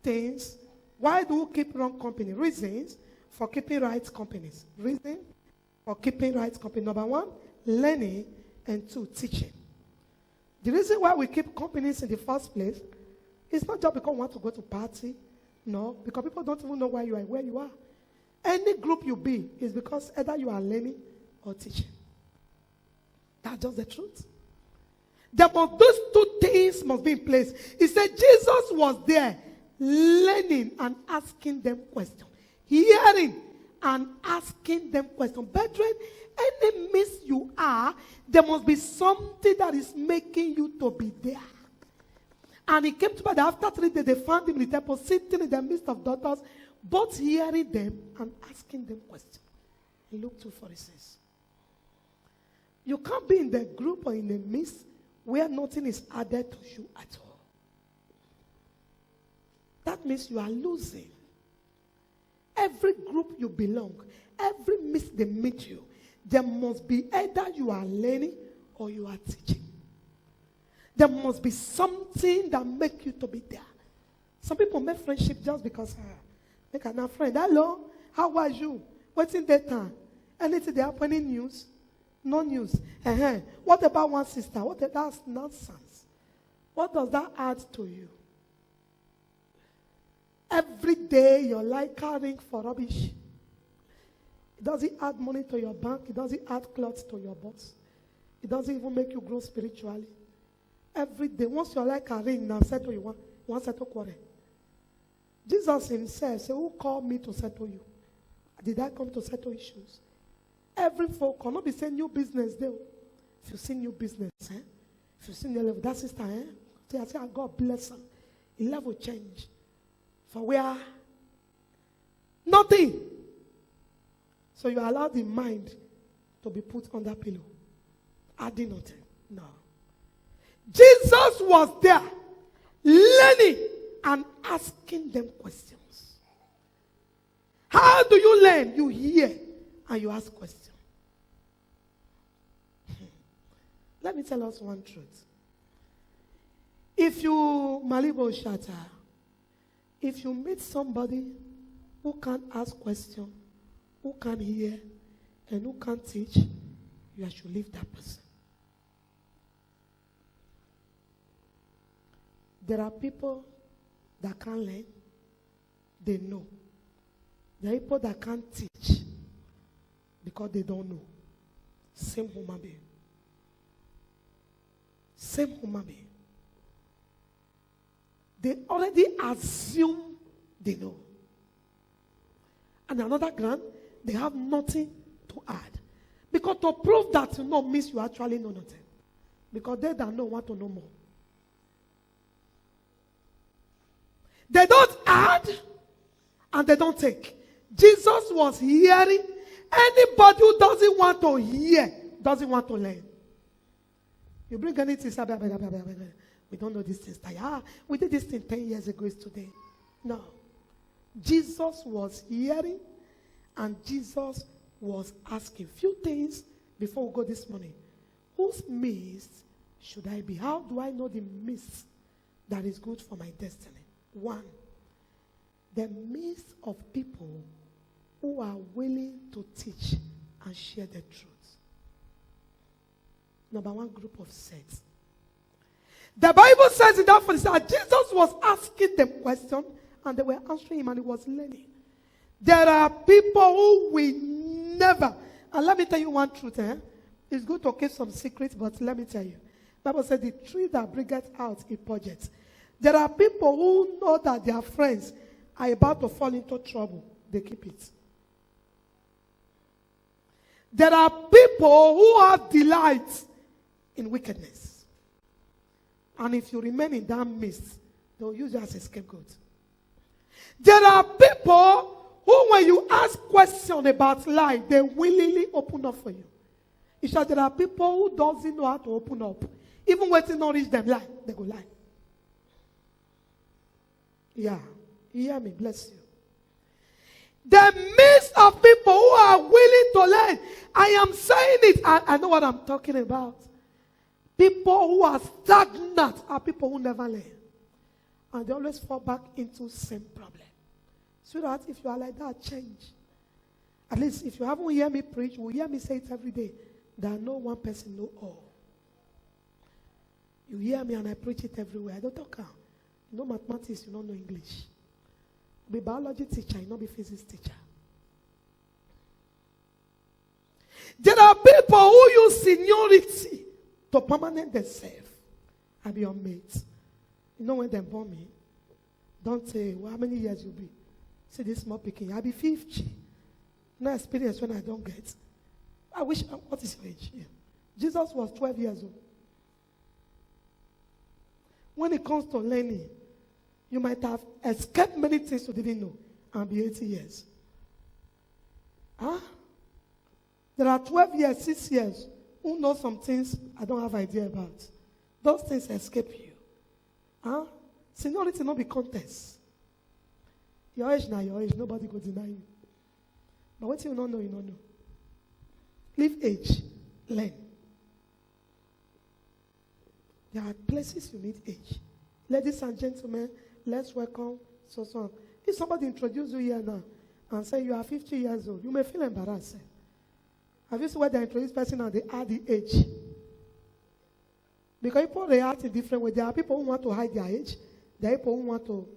things. Why do we keep wrong company? Reasons for keeping right companies. Reason for keeping right company. Number one, learning, and two, teaching. The reason why we keep companies in the first place is not just because we want to go to party. No, because people don't even know where you are. Any group you be is because either you are learning or teaching. That's just the truth. Those two things must be in place. He said Jesus was there learning and asking them questions. Hearing and asking them questions. Brethren, any miss you are, there must be something that is making you to be there. And he came to bed after 3 days. They found him in the temple, sitting in the midst of daughters, both hearing them and asking them questions. Luke 2:46. You can't be in the group or in the midst where nothing is added to you at all. That means you are losing. Every group you belong, every midst they meet you, there must be either you are learning or you are teaching. There must be something that makes you to be there. Some people make friendship just because make a friend. Hello, how are you? What's in that time? Anything they happen in news? No news. What about one sister? That's nonsense. What does that add to you? Every day you're like carrying for rubbish. It doesn't add money to your bank. It doesn't add clothes to your boss. It doesn't even make you grow spiritually. Every day, once you're like carrying, now settle you want settle quarrel. Jesus himself said, who called me to settle you? Did I come to settle issues? Every folk cannot be saying new business there. If you see new business, if you see new level, that sister, I say, God bless her. The level change. For where? Nothing. So you allow the mind to be put on that pillow. Adding nothing. No. Jesus was there, learning and asking them questions. How do you learn? You hear and you ask questions. Let me tell us one truth. If you, Malibu Shatter, if you meet somebody who can't ask questions, who can't hear, and who can't teach, you should leave that person. There are people that can't learn, they know. There are people that can't teach because they don't know. Same human being. Same human being. They already assume they know. And another ground, they have nothing to add. Because to prove that you know means you actually know nothing. Because they that know want to know more. They don't add and they don't take. Jesus was hearing. Anybody who doesn't want to hear doesn't want to learn. You bring anything, we don't know this thing. We did this thing 10 years ago, it's today. No. Jesus was hearing and Jesus was asking. Few things before we go this morning. Whose midst should I be? How do I know the midst that is good for my destiny? One, the midst of people who are willing to teach and share the truth. Number one, group of saints. The Bible says in that verse that Jesus was asking them questions and they were answering him and he was learning. There are people who will never, and let me tell you one truth. It's good to keep some secrets, but let me tell you. The Bible says the tree that bringeth out a project. There are people who know that their friends are about to fall into trouble. They keep it. There are people who have delight in wickedness. And if you remain in that midst, they'll use you as a scapegoat. There are people who, when you ask questions about life, they willingly open up for you. It's just there are people who doesn't know how to open up. Even when it not reach them, lie, they go lie. Yeah, you hear me? Bless you. The midst of people who are willing to learn. I am saying it. I know what I'm talking about. People who are stagnant are people who never learn. And they always fall back into same problem. So that if you are like that, change. At least if you haven't heard me preach, you will hear me say it every day, that no one person know all. You hear me and I preach it everywhere. I don't talk. You know mathematics, you don't know English. Be biology teacher, you not be physics teacher. There are people who use seniority to permanent themselves. I be your mate. You know when they born me, don't say, well, how many years you be? Say this small picking. I be 50. No experience when I don't get. I wish, what is your age? Yeah. Jesus was 12 years old. When it comes to learning, you might have escaped many things you didn't know and be 80 years. Huh? There are 12 years, 6 years, who know some things I don't have idea about. Those things escape you. Huh? Seniority not be contest. Your age now, your age, nobody go deny you. But what you don't know, you don't know. Leave age, learn. There are places you need age. Ladies and gentlemen, let's welcome so. If somebody introduces you here now and say you are 50 years old, you may feel embarrassed. Have you seen where they introduce person and they add the age? Because people react in different ways. There are people who want to hide their age. There are people who want to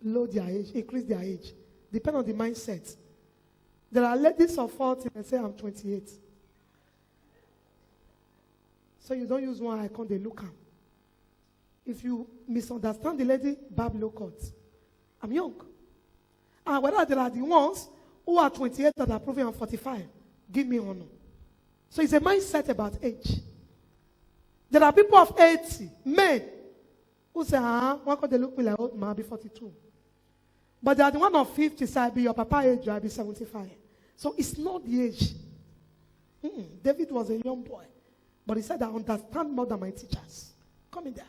lower their age, increase their age. Depend on the mindset. There are ladies of 40 and say I'm 28. So you don't use one icon, they look am. If you misunderstand the lady, bad low cut. I'm young. And whether there are the ones who are 28 that are proving I'm 45, give me honor. So it's a mindset about age. There are people of 80, men, who say, why could they look me like old man, I'll be 42. But there are the one of 50, say, I'll be your papa age, I'll be 75. So it's not the age. David was a young boy. But he said, I understand more than my teachers. Come in there.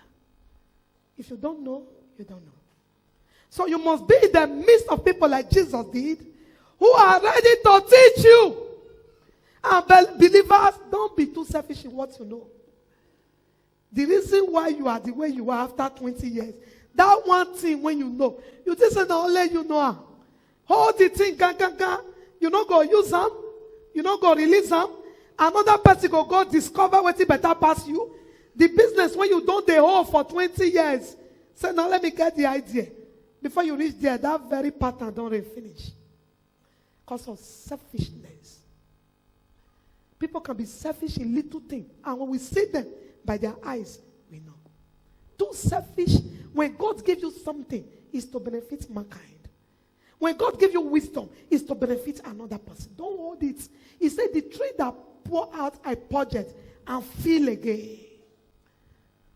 If you don't know, you don't know. So you must be in the midst of people like Jesus did, who are ready to teach you. And believers, don't be too selfish in what you know. The reason why you are the way you are after 20 years, that one thing when you know, you just say, no, let you know. Hold the thing, you not go use them, you not go release them. Another person go discover what it better pass you. The business when you don't they hold for 20 years. Say, now let me get the idea. Before you reach there, that very pattern don't really finish. Because of selfishness. People can be selfish in little things. And when we see them by their eyes, we know. Too selfish. When God gives you something, is to benefit mankind. When God gives you wisdom, is to benefit another person. Don't hold it. He said the tree that pour out, I purge it and feel again.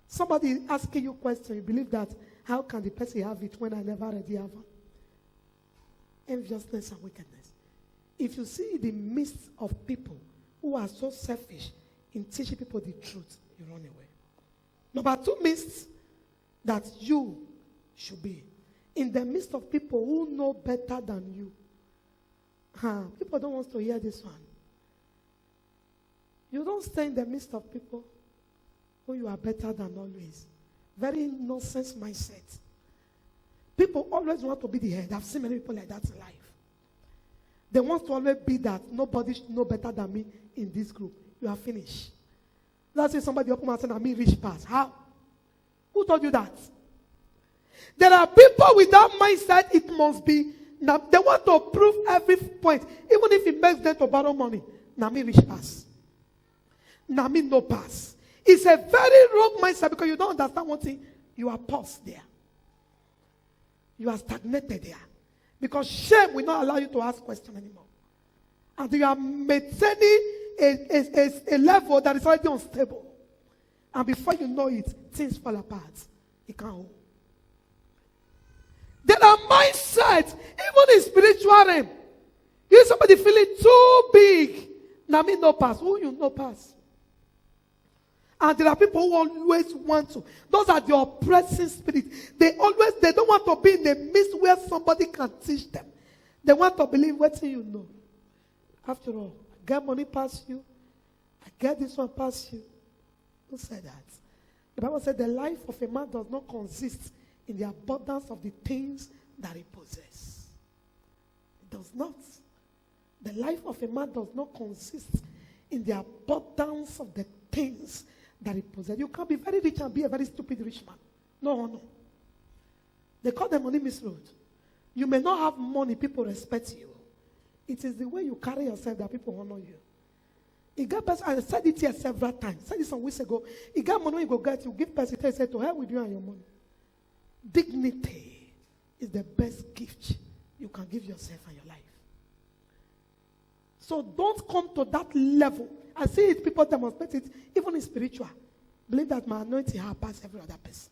Somebody asking you a question, you believe that, how can the person have it when I never already have it? Enviousness and wickedness. If you see the midst of people who are so selfish in teaching people the truth, you run away. Number 2 means that you should be in the midst of people who know better than you. People don't want to hear this one. You don't stay in the midst of people who you are better than always. Very nonsense mindset. People always want to be the head. I've seen many people like that in life. They want to always be that nobody should know better than me in this group. You are finished. Let's say somebody open and say, I'm rich pass. How? Who told you that? There are people with that mindset, it must be. Now, they want to prove every point. Even if it makes them to borrow money. Now me rich pass. Now me no pass. It's a very wrong mindset because you don't understand one thing. You are paused there. You are stagnated there. Because shame will not allow you to ask questions anymore. And you are maintaining a level that is already unstable. And before you know it, things fall apart. It can't hold. There are mindsets, even in spiritual realm. You somebody feeling too big. Now me no pass. Who you no pass? And there are people who always want to. Those are the oppressing spirits. They don't want to be in the midst where somebody can teach them. They want to believe what you know. After all, I get money past you. I get this one past you. Who said that? The Bible said the life of a man does not consist in the abundance of the things that he possesses. It does not. The life of a man does not consist in the abundance of the things that he possesses. You can be very rich and be a very stupid rich man. No. They call them money misroad. You may not have money, people respect you. It is the way you carry yourself that people honor you. I said it here several times. I said it some weeks ago. You get money, you go get, you give person, say to hell with you and your money. Dignity is the best gift you can give yourself and your life. So don't come to that level. I see it, people demonstrate it, even in spiritual. Believe that my anointing has passed every other person.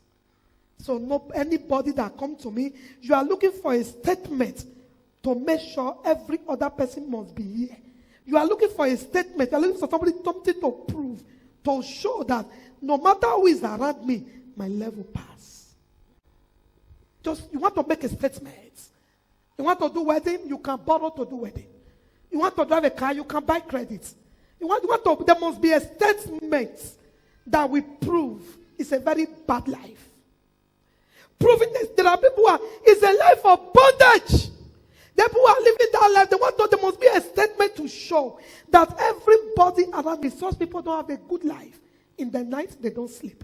So no anybody that come to me, you are looking for a statement to make sure every other person must be here. You are looking for a statement. You are looking for something to prove, to show that no matter who is around me, my level pass. Just you want to make a statement. You want to do wedding, you can borrow to do wedding. You want to drive a car, you can buy credit. There must be a statement that will prove it's a very bad life. Proving this, there are people who are, it's a life of bondage. The people who are living that life, there must be a statement to show that everybody around me, such people don't have a good life. In the night, they don't sleep.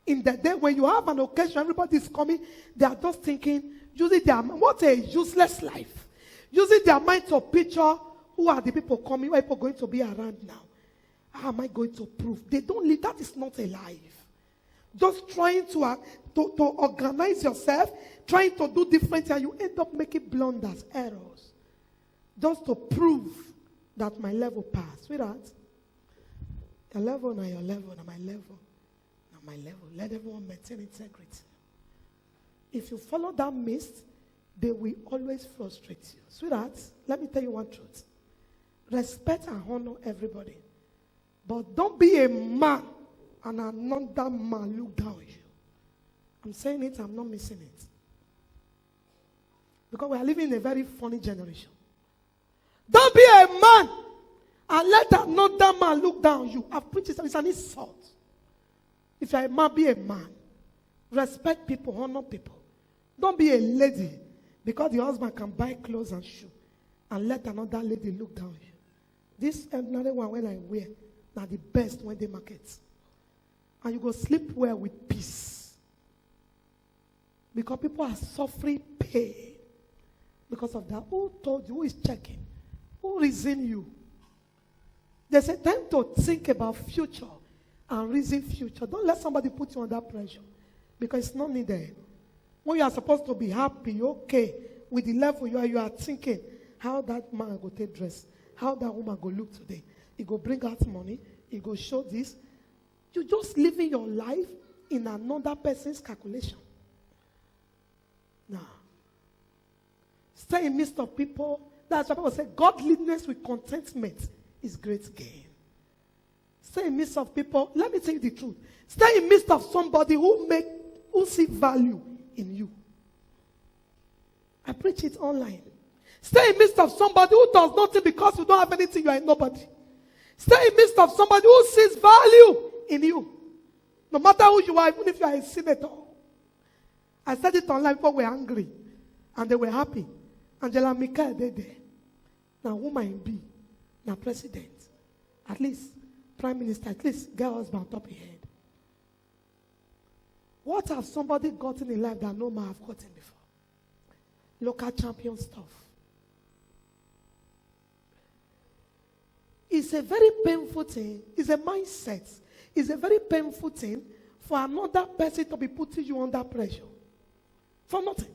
In the day, when you have an occasion, everybody is coming, they are just thinking, using their mind, what a useless life. Using their mind to picture, who are the people coming, who are people going to be around now? How am I going to prove? They don't live, that is not a life. Just trying to organize yourself, trying to do different, and you end up making blunders, errors, just to prove that my level passed. Sweetheart, your level, not your level, not my level, not my level. Let everyone maintain integrity. If you follow that mist, they will always frustrate you. Sweetheart, let me tell you one truth. Respect and honor everybody. But don't be a man and another man look down on you. I'm saying it, I'm not missing it. Because we are living in a very funny generation. Don't be a man and let another man look down on you. I've preached it, it's an insult. If you're a man, be a man. Respect people, honor people. Don't be a lady because the husband can buy clothes and shoes and let another lady look down on you. This another one when I wear, now the best when they market. And you go sleep well with peace. Because people are suffering pain. Because of that. Who told you? Who is checking? Who reason you? There's a time to think about future and reason future. Don't let somebody put you under pressure. Because it's not needed. When you are supposed to be happy, okay, with the level you are thinking, how that man go take dress, how that woman go look today. He go bring out money, he go show this. You're just living your life in another person's calculation. Now, stay in the midst of people. That's why people say godliness with contentment is great gain. Stay in the midst of people. Let me tell you the truth. Stay in the midst of somebody who see value in you. I preach it online. Stay in the midst of somebody who does nothing because you don't have anything, you are nobody. Stay in the midst of somebody who sees value in you. No matter who you are, even if you are a senator. I said it online, people were angry. And they were happy. Angela Merkel, they there. Now, woman be. Now, president. At least, prime minister. At least, get husband on top of your head. What have somebody gotten in life that no man have gotten before? Local champion stuff. It's a very painful thing. It's a mindset. It's a very painful thing for another person to be putting you under pressure. For nothing.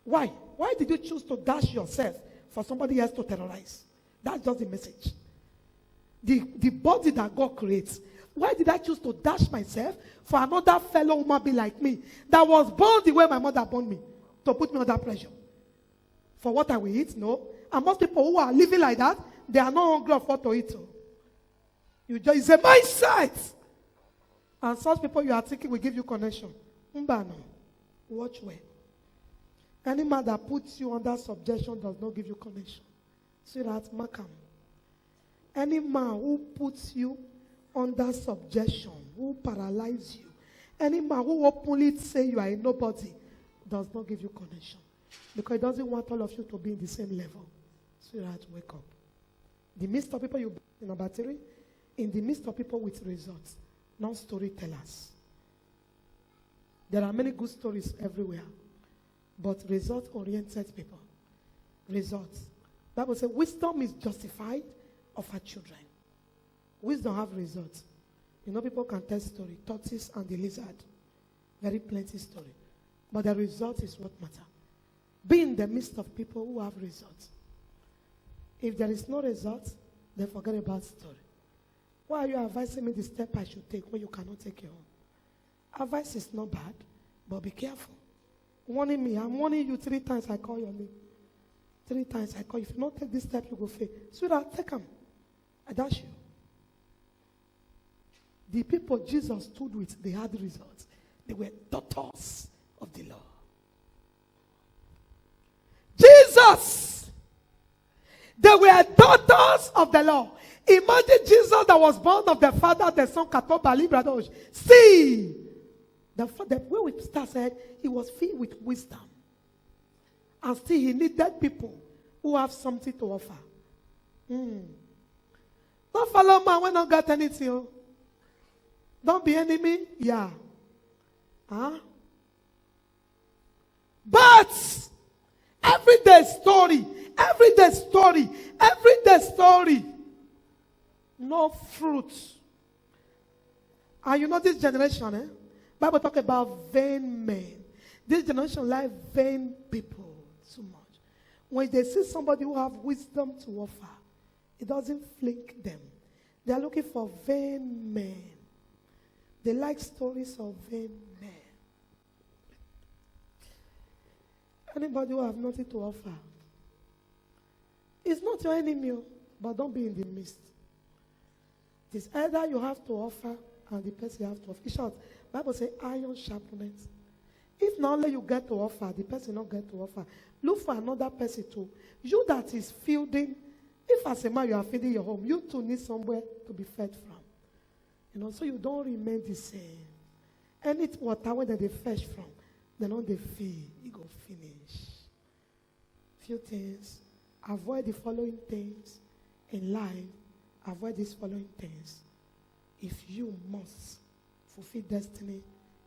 Why? Why did you choose to dash yourself for somebody else to terrorize? That's just the message. The body that God creates. Why did I choose to dash myself for another fellow human being like me that was born the way my mother born me to put me under pressure? For what I will eat? No. And most people who are living like that, they are not hungry of what to eat. It's a mindset. And such people you are thinking will give you connection. Mbano. Watch well. Any man that puts you under subjection does not give you connection. See that, Markham. Any man who puts you under subjection, who paralyzes you, Any man who openly say you are a nobody does not give you connection. Because he doesn't want all of you to be in the same level. Sweetheart, wake up. The midst of people you in number 3, in the midst of people with results, not storytellers. There are many good stories everywhere, but result-oriented people. Results. Bible says wisdom is justified of her children. Wisdom have results. You know, people can tell story, tortoise and the lizard. Very plenty story. But the result is what matters. Be in the midst of people who have results. If there is no result, then forget about story. Why are you advising me the step I should take when you cannot take your own? Advice is not bad, but be careful. Warning me, I'm warning you 3 times I call your name. 3 times I call you. If you don't take this step, you go fail. Sweetheart, take them. I dash you. The people Jesus stood with, they had results. They were daughters of the law. Jesus! They were daughters of the law. Imagine Jesus that was born of the Father, the Son, Katobali, Bradosh. See! The way we start said, he was filled with wisdom. And still he needed people who have something to offer. Don't follow man when not got anything. Don't be enemy. Yeah. Huh? But everyday story. No fruit. And you know this generation, Bible talk about vain men. This generation like vain people so much. When they see somebody who have wisdom to offer, it doesn't flick them. They are looking for vain men. They like stories of vain men. Anybody who have nothing to offer, it's not your enemy, but don't be in the midst. It's either you have to offer and the person have to offer. In short, Bible says iron sharpens. If not only you get to offer, the person not get to offer. Look for another person too. You that is feeding, if as a man you are feeding your home, you too need somewhere to be fed from. You know, so you don't remain the same. Any water where they fetch from, they don't they feed, it go finish. Few things. Avoid the following things in life. Avoid these following things. If you must fulfill destiny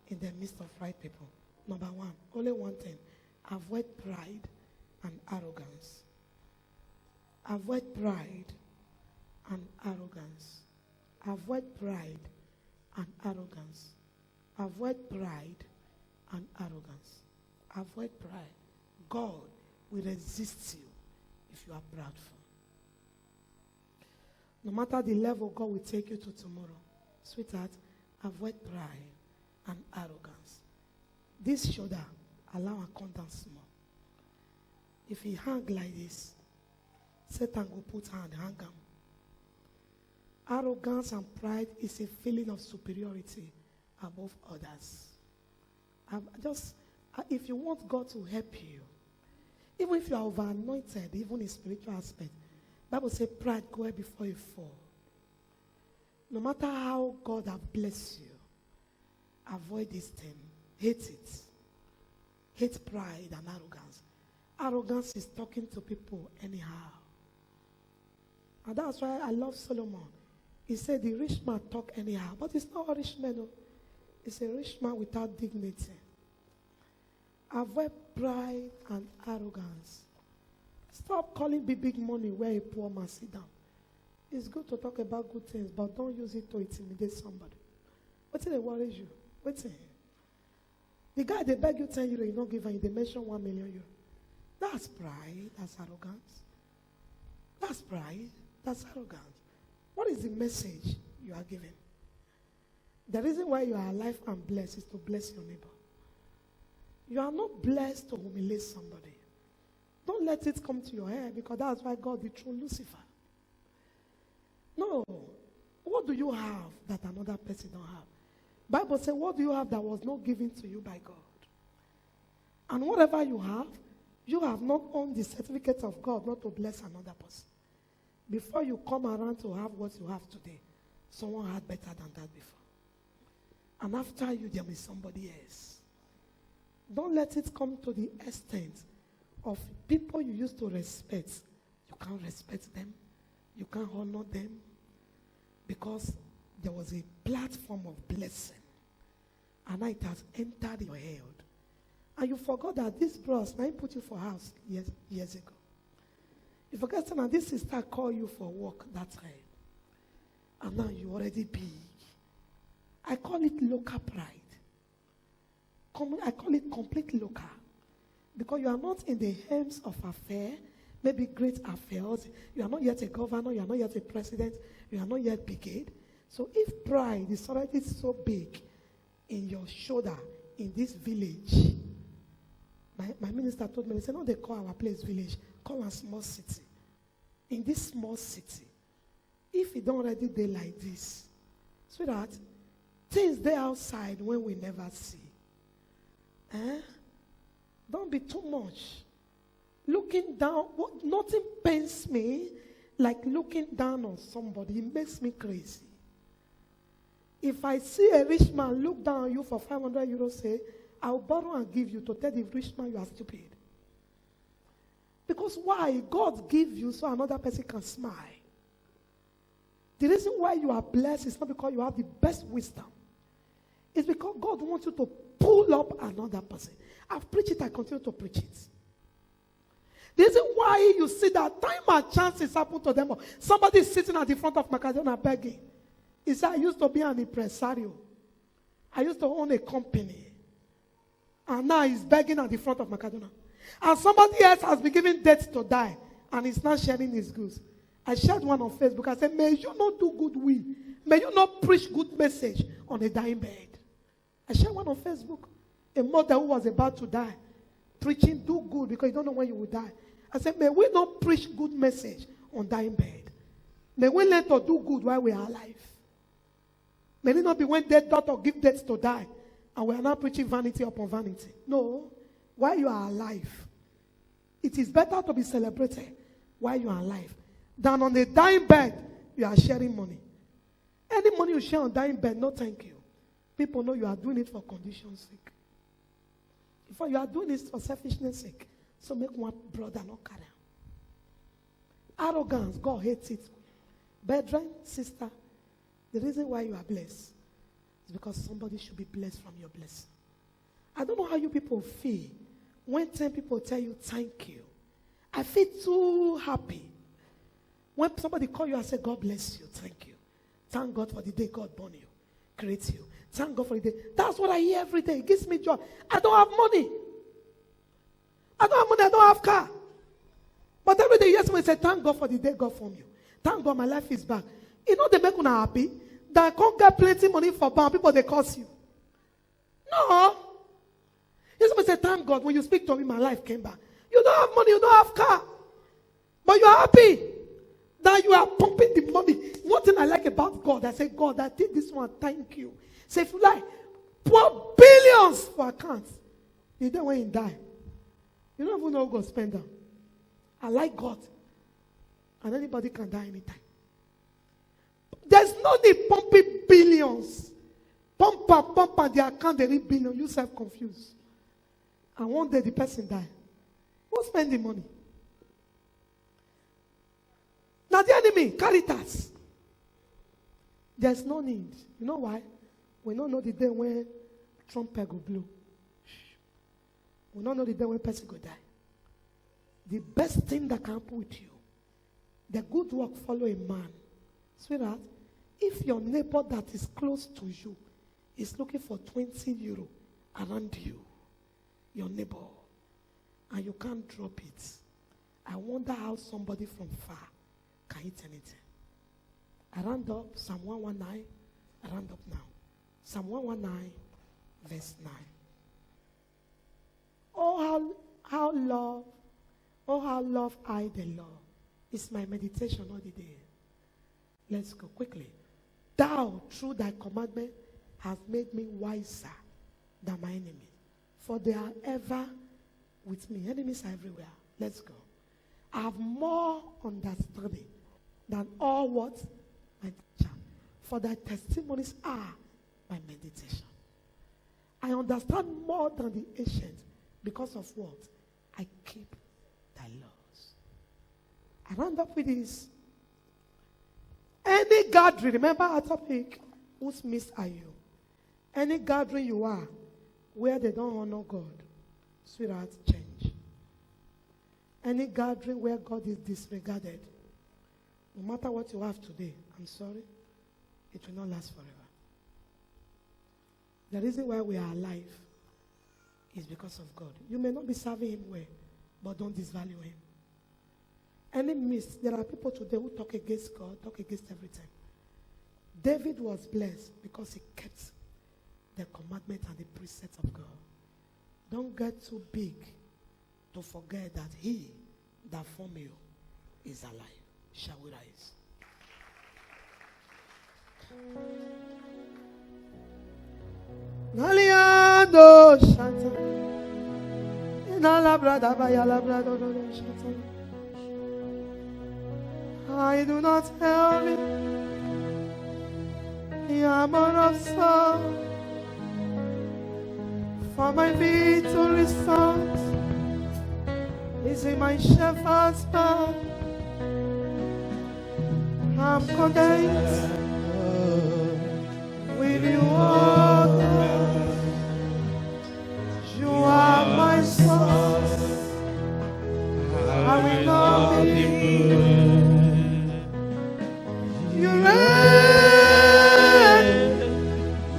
in the midst of right people. Number 1, only one thing. Avoid pride and arrogance. Avoid pride and arrogance. Avoid pride and arrogance. Avoid pride and arrogance. Avoid pride. God will resist you if you are proudful. No matter the level God will take you to tomorrow, sweetheart, avoid pride and arrogance. This shoulder, allow and come down small. If he hang like this, Satan will put hand, hang him. Arrogance and pride is a feeling of superiority above others. If you want God to help you, even if you are over-anointed, even in spiritual aspect, Bible says pride go before you fall. No matter how God has blessed you, avoid this thing. Hate it. Hate pride and arrogance. Arrogance is talking to people anyhow. And that's why I love Solomon. He said the rich man talk anyhow. But it's not a rich man. No. It's a rich man without dignity. Avoid pride and arrogance. Stop calling big money where a poor man sit down. It's good to talk about good things, but don't use it to intimidate somebody. What's it that worries you? What's it? The guy, they beg you 10 euro, you don't give him, they mention 1 million euro. That's pride, that's arrogance. That's pride, that's arrogance. What is the message you are giving? The reason why you are alive and blessed is to bless your neighbor. You are not blessed to humiliate somebody. Don't let it come to your head, because that's why God dethroned Lucifer. No. What do you have that another person don't have? Bible says, what do you have that was not given to you by God? And whatever you have not owned the certificate of God not to bless another person. Before you come around to have what you have today, someone had better than that before. And after you, there will be somebody else. Don't let it come to the extent of people you used to respect. You can't respect them. You can't honor them. Because there was a platform of blessing. And now it has entered your head. And you forgot that this bros, now he put you for house years ago. You forget that this sister called you for work that time. And now you're already big. I call it local pride. I call it complete local. Because you are not in the helms of affair, maybe great affairs. You are not yet a governor, you are not yet a president, you are not yet brigade. So if pride is already so big in your shoulder in this village, my minister told me, he said, no, they call our place village, call a small city. In this small city, if you don't already do like this, sweetheart, things there outside when we never see. Don't be too much. Looking down, nothing pains me like looking down on somebody. It makes me crazy. If I see a rich man look down on you for 500 euros, say, I'll borrow and give you to tell the rich man you are stupid. Because why? God gives you so another person can smile. The reason why you are blessed is not because you have the best wisdom. It's because God wants you to pull up another person. I've preached it, I continue to preach it. The reason why you see that time and chances happen to them. Somebody is sitting at the front of Macedona begging. He said, I used to be an impresario. I used to own a company. And now he's begging at the front of Macedona. And somebody else has been given death to die. And he's not sharing his goods. I shared one on Facebook. I said, may you not do good will. May you not preach good message on a dying bed. I shared one on Facebook. A mother who was about to die. Preaching, do good because you don't know when you will die. I said, may we not preach good message on dying bed. May we learn to do good while we are alive. May it not be when dead daughter give death to die. And we are not preaching vanity upon vanity. No. While you are alive. It is better to be celebrated while you are alive than on the dying bed you are sharing money. Any money you share on dying bed, no thank you. People know you are doing it for condition's sake. If you are doing it for selfishness sake, so make one brother not carry on. Arrogance, God hates it. Brethren, sister, the reason why you are blessed is because somebody should be blessed from your blessing. I don't know how you people feel when 10 people tell you thank you. I feel too happy. When somebody call you and say, God bless you, thank you. Thank God for the day God born you, create you. Thank God for the day. That's what I hear every day. It gives me joy. I don't have money. I don't have car. But every day you hear somebody say, thank God for the day God formed you. Thank God my life is back. You know they make you happy? That I can't get plenty money for bound people, they curse you. No. You somebody say, thank God when you speak to me, my life came back. You don't have money, you don't have car. But you are happy that you are pumping the money. One thing I like about God, I say, God, I did this one, thank you. Say, if you like, pour billions for accounts. The day when you die, you don't even know who God spend them. I like God. And anybody can die anytime. There's no need pumping billions. Pump, the account, they read billion. You self-confused. And one day the person die. Who spend the money? Now the enemy, Caritas. There's no need. You know why? We don't know the day when trumpet will blow. We don't know the day when person will die. The best thing that can happen with you, the good work follow a man. Sweetheart, if your neighbor that is close to you is looking for 20 euro around you, your neighbor, and you can't drop it, I wonder how somebody from far can eat anything. I round up Psalm 119. I round up now. Psalm 119, verse 9. Oh, how love I the Lord. It's my meditation all the day. Let's go quickly. Thou, through thy commandment, hast made me wiser than my enemies. For they are ever with me. Enemies are everywhere. Let's go. I have more understanding than all what? My teacher. For thy testimonies are my meditation. I understand more than the ancient because of what? I keep thy laws. I round up with this. Any gathering, remember our topic, whose midst are you? Any gathering you are, where they don't honor God, sweetheart, change. Any gathering where God is disregarded, no matter what you have today, I'm sorry, it will not last forever. The reason why we are alive is because of God. You may not be serving him well, but don't disvalue him. Any mist, there are people today who talk against God, talk against everything. David was blessed because he kept the commandment and the precepts of God. Don't get too big to forget that he that formed you is alive. Shall we rise? Naliando Shanta. I do not envy the armor of Saul, for my victory songs is in my shepherd's path. I'm content with you, oh God. You are my source. I will not be moved. You reign.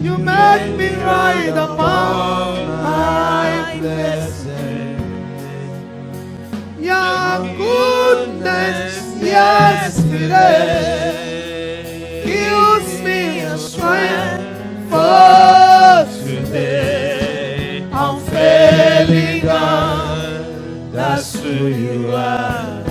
You make me ride upon my blessing. Your goodness yesterday gives me a strength for today. I'm failing God, that's who you are.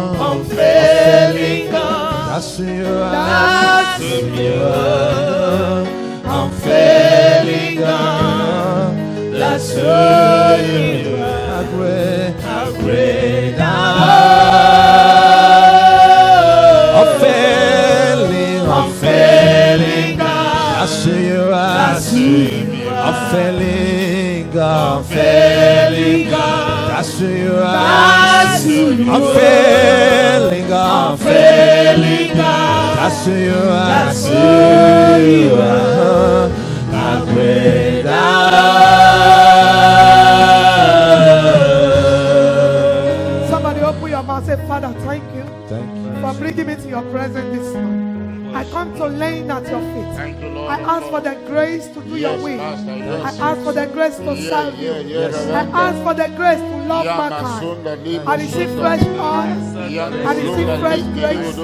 I'm failing God, that's who you are. That's who you are. I'm failing God, that's who you are. How great thou art. I'm failing God, that's who you are. I'm failing God, I'm failing God, that's who you are. I'm failing God, I'm failing God, that's who you are. That's who you are. How great thou art. Somebody open your mouth and say, Father, thank you. Thank you for bringing me to your presence this morning. I come to lay at your feet. Thank you, Lord. I ask for the grace to do your will. Master, I ask for the grace to serve you. I ask for the grace to love mankind. I receive fresh oil. I receive fresh grace.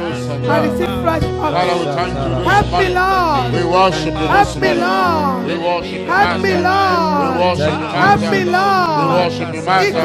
I receive fresh oil. Help me, Lord. We worship you. Help me, Lord. We worship you. Help me, Lord. We worship you. Help me, Lord. We worship you, Master.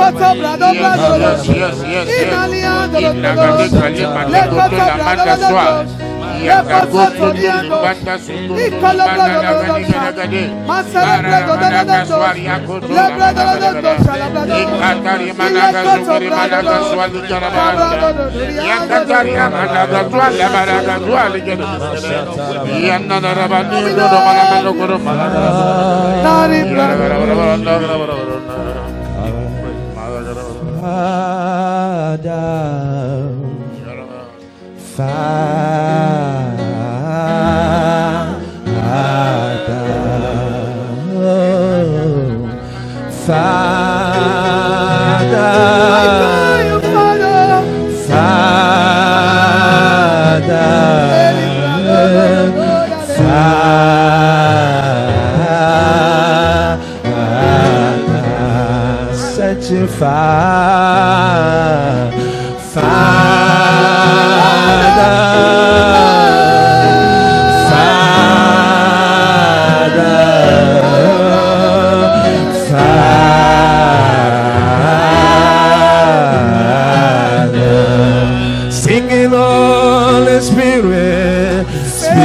Singing Holy Spirit, Spirit,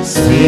Spirit.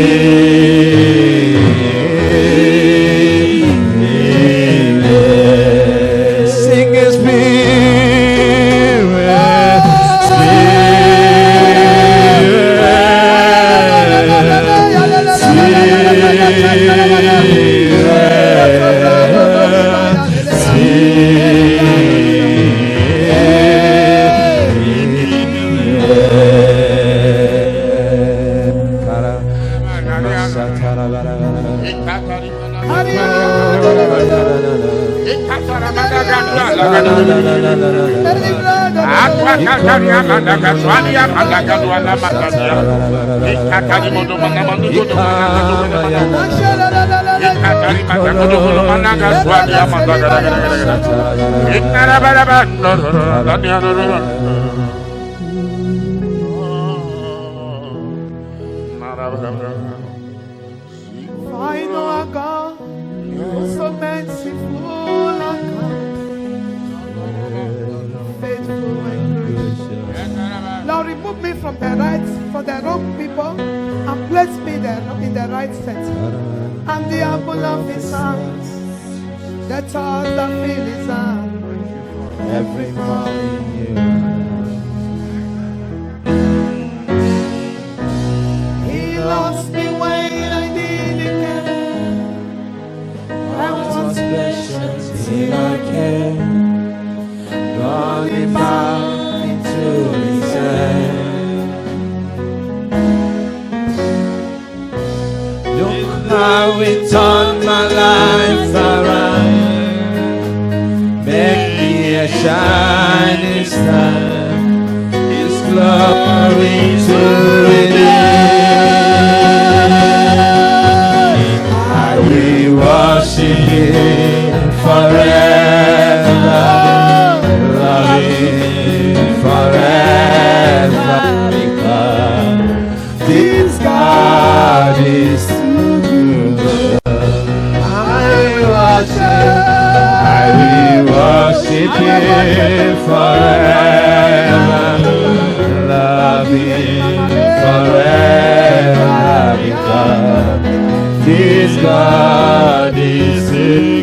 I know our God who's so merciful and kind, faithful and gracious. Lord, remove me from the wrong people and place me in the right set. And the apple of his eyes, the thought that fill his heart every morning. He lost me when I didn't care. I was patient till I came, running back into his hand. Look how we turn my life around. Make me a shining star. His glory to redeem. I will worship Him forever, love Him forever, because this God is too good. I will worship Him forever, love Him forever, because this God is too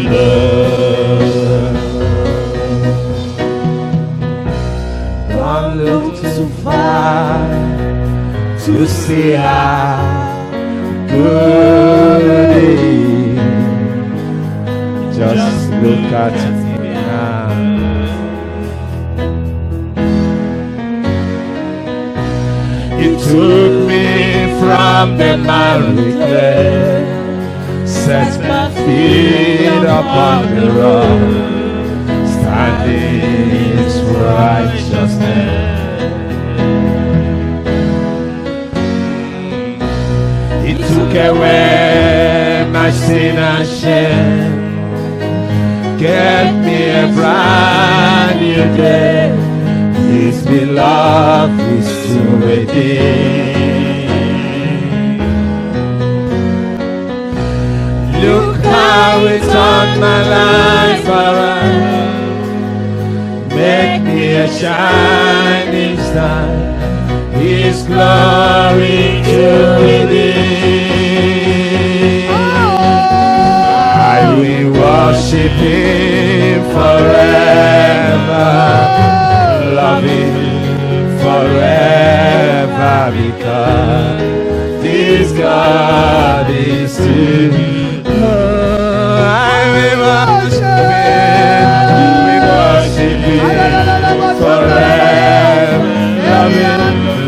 good. Don't look too far to see how good it is. Just look at me now. He took me from the miry clay, set my feet upon the rock, standing His righteousness. He took away my sin and shame, gave me a brand new day. His beloved is to redeem. Look how it turned my life around. Make me a shining star. His glory to redeem. I will worship Him forever, love Him forever, because this God is too good. I will worship Him forever,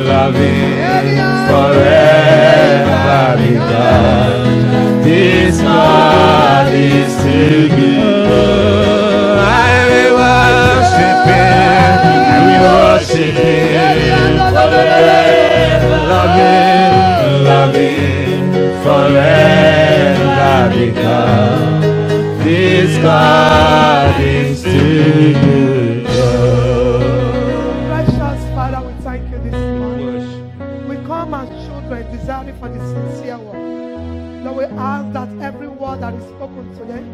love Him forever, because this God is too good. I will worship Him, forever, love Him forever, because this God is too good. Precious Father, we thank you this morning. We come as children desiring for the sincere word. Lord, we ask that every word that is spoken today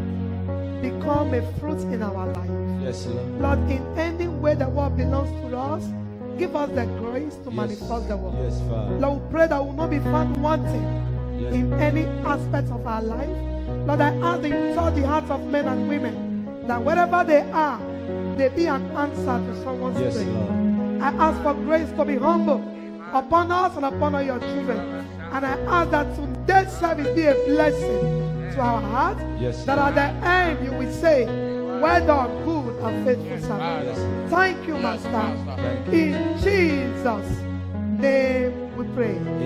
become a fruit in our life. Yes, Lord. Lord, in any way the word belongs to us, give us the grace to manifest the word. Yes, Father. Lord, we pray that we will not be found wanting in any aspect of our life. Lord, I ask that you touch the hearts of men and women, that wherever they are, they be an answer to someone's Yes, prayer. Lord. I ask for grace to be humble upon us and upon all your children. And I ask that today's service be a blessing to our heart, Yes, that at the end you will say, well done, good and faithful servant. Yes. Thank you, Master. Thank you. In Jesus' name we pray.